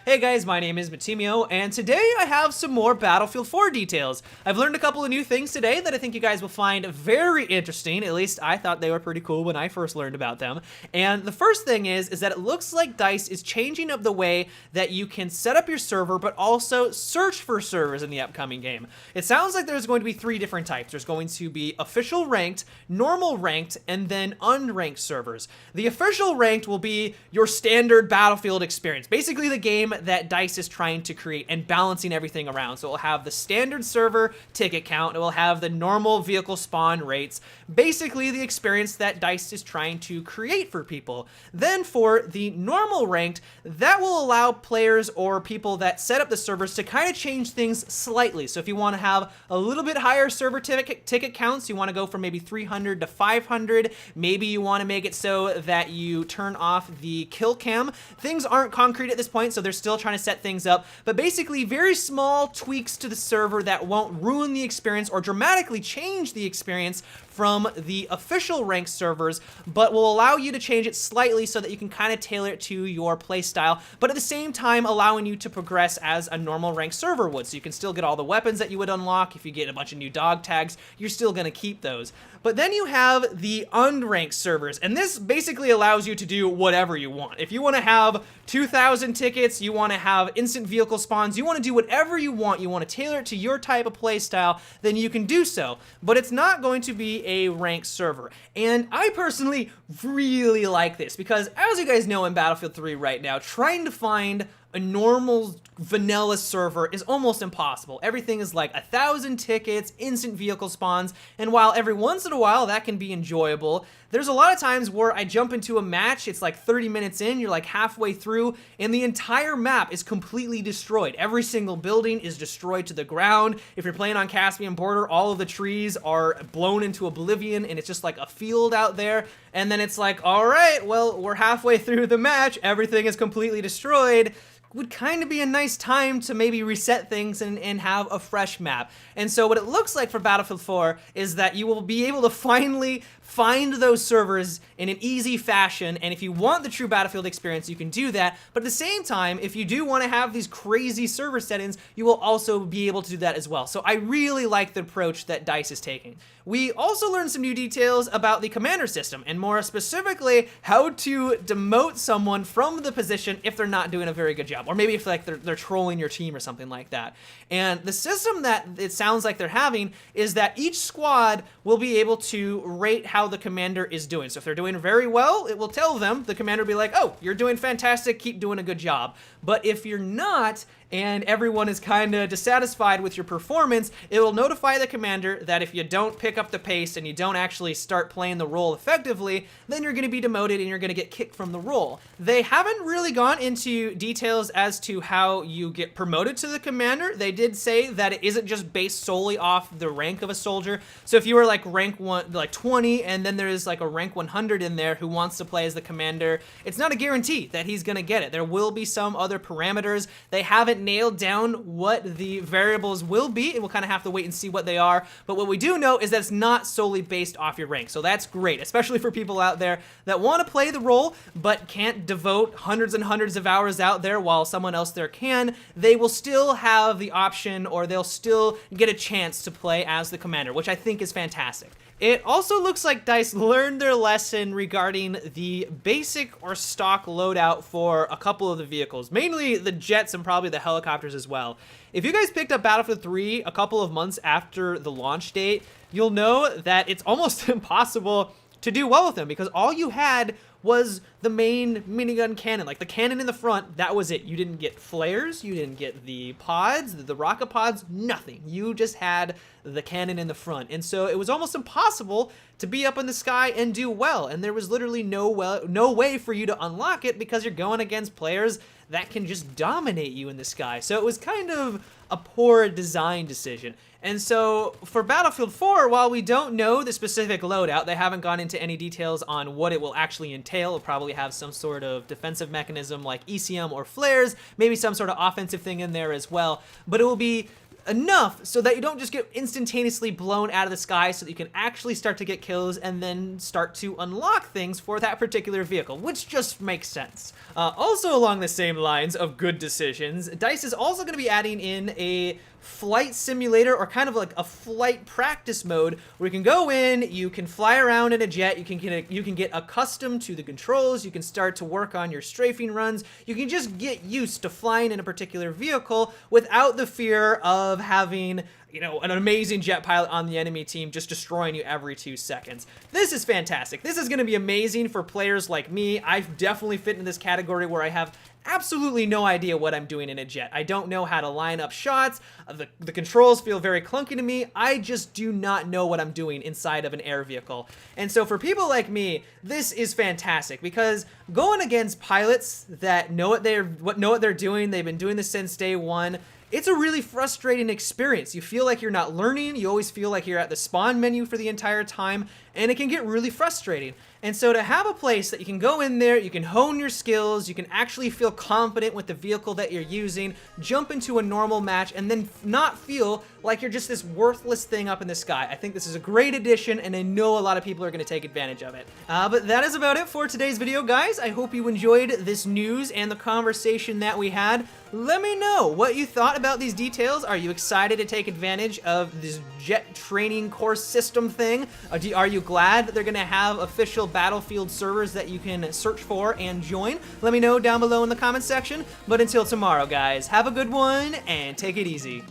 Hey guys, my name is Matimio, and today I have some more Battlefield 4 details. I've learned a couple of new things today that I think you guys will find very interesting. At least I thought they were pretty cool when I first learned about them. And the first thing is that it looks like DICE is changing up the way that you can set up your server, but also search for servers in the upcoming game. It sounds like there's going to be three different types. There's going to be official ranked, normal ranked, and then unranked servers. The official ranked will be your standard Battlefield experience. Basically the game that DICE is trying to create and balancing everything around. So it will have the standard server ticket count, it will have the normal vehicle spawn rates, basically the experience that DICE is trying to create for people. Then for the normal ranked, that will allow players or people that set up the servers to kind of change things slightly. So if you want to have a little bit higher server ticket counts, you want to go from maybe 300 to 500, maybe you want to make it so that you turn off the kill cam. Things aren't concrete at this point, so they're still trying to set things up, but basically very small tweaks to the server that won't ruin the experience or dramatically change the experience from the official ranked servers, but will allow you to change it slightly so that you can kind of tailor it to your play style, but at the same time allowing you to progress as a normal ranked server would. So you can still get all the weapons that you would unlock. If you get a bunch of new dog tags, you're still going to keep those. But then you have the unranked servers, and this basically allows you to do whatever you want. If you want to have 2,000 tickets, you want to have instant vehicle spawns, you want to do whatever you want to tailor it to your type of play style, then you can do so. But it's not going to be a ranked server. And I personally really like this because, as you guys know in Battlefield 3 right now, trying to find a normal vanilla server is almost impossible. Everything is like 1,000 tickets, instant vehicle spawns, and while every once in a while that can be enjoyable, there's a lot of times where I jump into a match, it's like 30 minutes in, you're like halfway through, and the entire map is completely destroyed. Every single building is destroyed to the ground. If you're playing on Caspian Border, all of the trees are blown into oblivion, and it's just like a field out there, and then it's like, all right, well, we're halfway through the match, everything is completely destroyed. Would kind of be a nice time to maybe reset things and have a fresh map. And so what it looks like for Battlefield 4 is that you will be able to finally find those servers in an easy fashion, and if you want the true Battlefield experience, you can do that. But at the same time, if you do want to have these crazy server settings, you will also be able to do that as well. So I really like the approach that DICE is taking. We also learned some new details about the commander system, and more specifically, how to demote someone from the position if they're not doing a very good job, or maybe if like they're trolling your team or something like that. And the system that it sounds like they're having is that each squad will be able to rate how the commander is doing. So if they're doing very well, it will tell them, the commander will be like, oh, you're doing fantastic, keep doing a good job. But if you're not, and everyone is kind of dissatisfied with your performance, it will notify the commander that if you don't pick up the pace and you don't actually start playing the role effectively, then you're going to be demoted and you're going to get kicked from the role. They haven't really gone into details as to how you get promoted to the commander. They did say that it isn't just based solely off the rank of a soldier. So if you were like rank 1, like 20, and then there's like a rank 100 in there who wants to play as the commander, it's not a guarantee that he's going to get it. There will be some other parameters. They haven't nailed down what the variables will be, and we'll kind of have to wait and see what they are. But what we do know is that it's not solely based off your rank. So that's great, especially for people out there that want to play the role but can't devote hundreds and hundreds of hours out there while someone else there can. They will still have the option, or they'll still get a chance to play as the commander, which I think is fantastic. It also looks like DICE learned their lesson regarding the basic or stock loadout for a couple of the vehicles, mainly the jets and probably the helicopters as well. If you guys picked up Battlefield 3 a couple of months after the launch date, you'll know that it's almost impossible to do well with them because all you had was the main minigun cannon, like the cannon in the front, that was it. You didn't get flares, you didn't get the pods, the rocket pods, nothing. You just had the cannon in the front. And so it was almost impossible to be up in the sky and do well. And there was literally no way for you to unlock it because you're going against players that can just dominate you in the sky. So it was kind of a poor design decision. And so for Battlefield 4, while we don't know the specific loadout, they haven't gone into any details on what it will actually entail. It'll probably have some sort of defensive mechanism like ECM or flares, maybe some sort of offensive thing in there as well. But it will be enough so that you don't just get instantaneously blown out of the sky, so that you can actually start to get kills and then start to unlock things for that particular vehicle, which just makes sense. Also along the same lines of good decisions, DICE is also going to be adding in a flight simulator, or kind of like a flight practice mode, where you can go in, you can fly around in a jet, you can get accustomed to the controls, you can start to work on your strafing runs, you can just get used to flying in a particular vehicle without the fear of having, you know, an amazing jet pilot on the enemy team just destroying you every 2 seconds. This is fantastic. This is going to be amazing for players like me. I've definitely fit in this category where I have absolutely no idea what I'm doing in a jet. I don't know how to line up shots. The controls feel very clunky to me. I just do not know what I'm doing inside of an air vehicle. And so for people like me, this is fantastic, because going against pilots that know what they're doing, they've been doing this since day one, it's a really frustrating experience. You feel like you're not learning, you always feel like you're at the spawn menu for the entire time, and it can get really frustrating. And so to have a place that you can go in there, you can hone your skills, you can actually feel confident with the vehicle that you're using, jump into a normal match, and then not feel like you're just this worthless thing up in the sky. I think this is a great addition, and I know a lot of people are going to take advantage of it. But that is about it for today's video, guys. I hope you enjoyed this news and the conversation that we had. Let me know what you thought about these details. Are you excited to take advantage of this jet training course system thing? Are you glad that they're going to have official Battlefield servers that you can search for and join? Let me know down below in the comments section. But until tomorrow, guys, have a good one and take it easy.